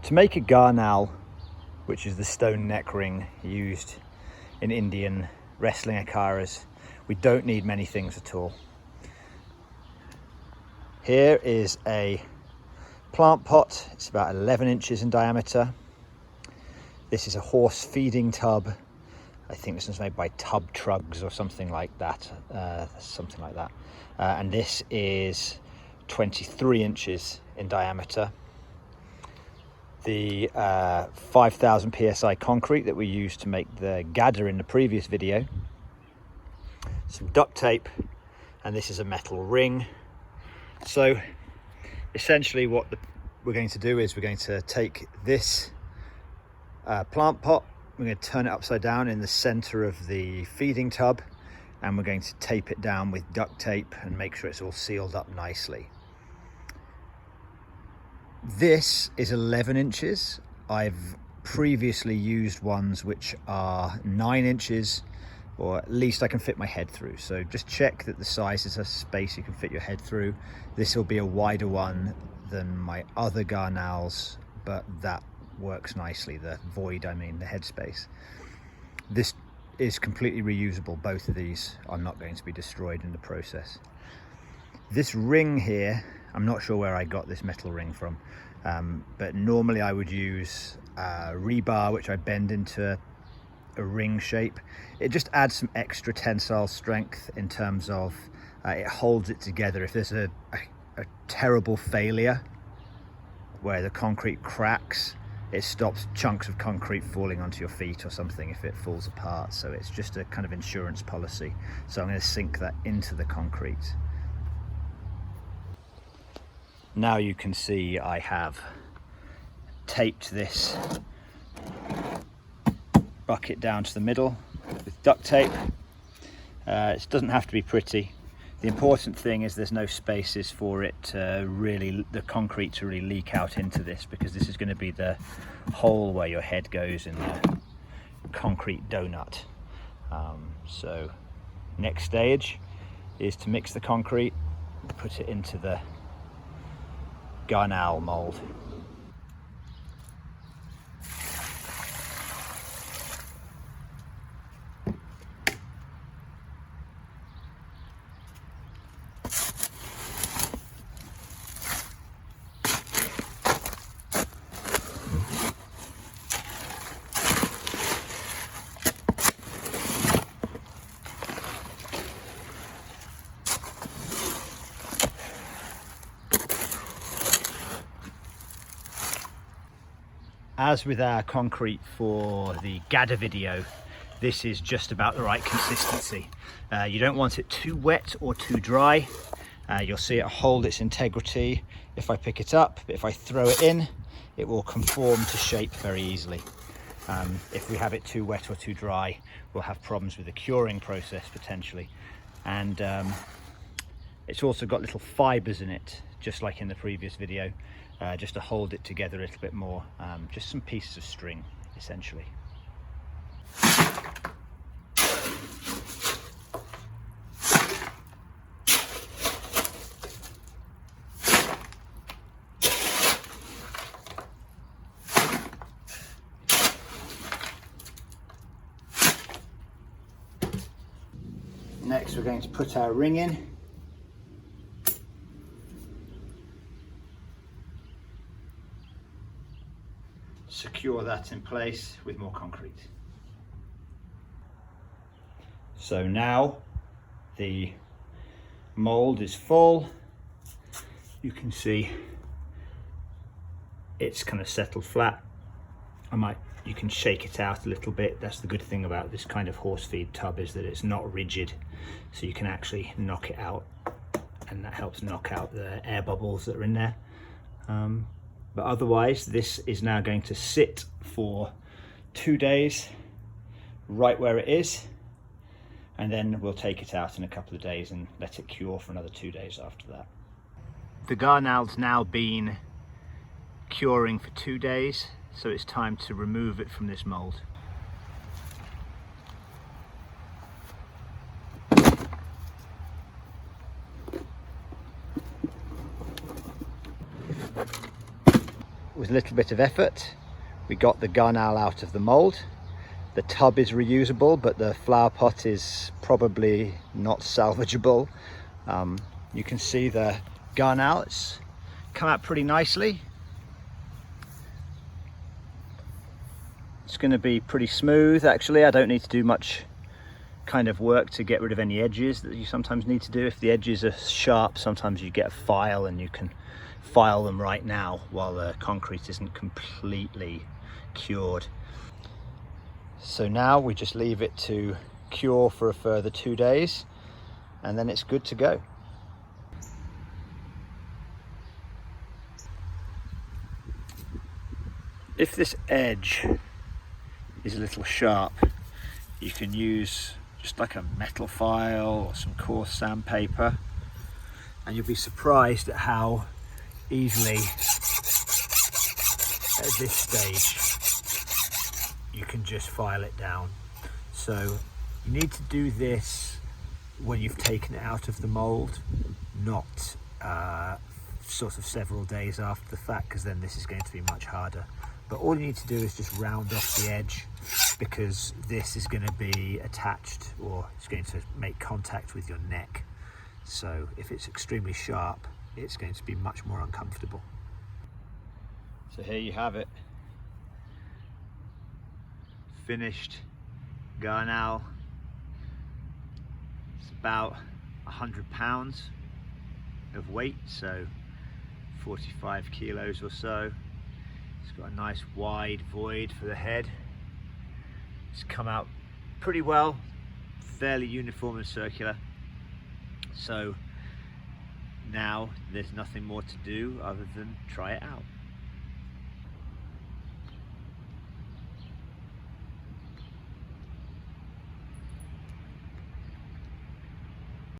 To make a Gar Nal, which is the stone neck ring used in Indian wrestling akharas, we don't need many things at all. Here is a plant pot. It's about 11 inches in diameter. This is a horse feeding tub. I think this was made by Tub Trugs or something like that. And this is 23 inches in diameter. The 5,000 psi concrete that we used to make the gadda in the previous video. Some duct tape, and this is a metal ring. So essentially what we're going to do is we're going to take this plant pot, we're going to turn it upside down in the center of the feeding tub, and we're going to tape it down with duct tape and make sure it's all sealed up nicely. This is 11 inches. I've previously used ones which are 9 inches, or at least I can fit my head through. So just check that the size is a space you can fit your head through. This will be a wider one than my other Gar Nāls, but that works nicely. The void, I mean, the headspace. This is completely reusable. Both of these are not going to be destroyed in the process. This ring here, I'm not sure where I got this metal ring from, but normally I would use rebar, which I bend into a ring shape. It just adds some extra tensile strength in terms of it holds it together. If there's a terrible failure where the concrete cracks, it stops chunks of concrete falling onto your feet or something if it falls apart. So it's just a kind of insurance policy. So I'm going to sink that into the concrete. Now you can see I have taped this bucket down to the middle with duct tape. It doesn't have to be pretty. The important thing is there's no spaces for it to really, the concrete to really leak out into this, because this is going to be the hole where your head goes in the concrete donut. So next stage is to mix the concrete, put it into the Gar Nal mold. As with our concrete for the gadda video, this is just about the right consistency. You don't want it too wet or too dry. You'll see it hold its integrity if I pick it up, but if I throw it in, it will conform to shape very easily. If we have it too wet or too dry, we'll have problems with the curing process potentially. And it's also got little fibers in it, just like in the previous video, just to hold it together a little bit more. Just some pieces of string, essentially. Next, we're going to put our ring in. Secure that in place with more concrete. So now the mold is full. You can see it's kind of settled flat. You can shake it out a little bit. That's the good thing about this kind of horse feed tub, is that it's not rigid, so you can actually knock it out, and that helps knock out the air bubbles that are in there. But otherwise, this is now going to sit for 2 days right where it is, and then we'll take it out in a couple of days and let it cure for another 2 days after that. The Gar Nal's now been curing for 2 days, so it's time to remove it from this mold. with a little bit of effort, we got the Gar Nal out of the mold. The tub is reusable, but the flower pot is probably not salvageable. You can see the Gar Nal, it's come out pretty nicely. It's going to be pretty smooth actually. I don't need to do much kind of work to get rid of any edges that you sometimes need to do. If the edges are sharp, sometimes you get a file and you can file them right now while the concrete isn't completely cured. So now we just leave it to cure for a further 2 days and then it's good to go. If this edge is a little sharp, you can use just like a metal file or some coarse sandpaper, and you'll be surprised at how easily at this stage you can just file it down. So you need to do this when you've taken it out of the mold, not sort of several days after the fact, because then this is going to be much harder. But all you need to do is just round off the edge, because this is going to be attached, or it's going to make contact with your neck. So if it's extremely sharp, it's going to be much more uncomfortable. So here you have it. Finished Gar Nal. It's about 100 pounds of weight, so 45 kilos or so. It's got a nice wide void for the head. It's come out pretty well, fairly uniform and circular. So now there's nothing more to do other than try it out.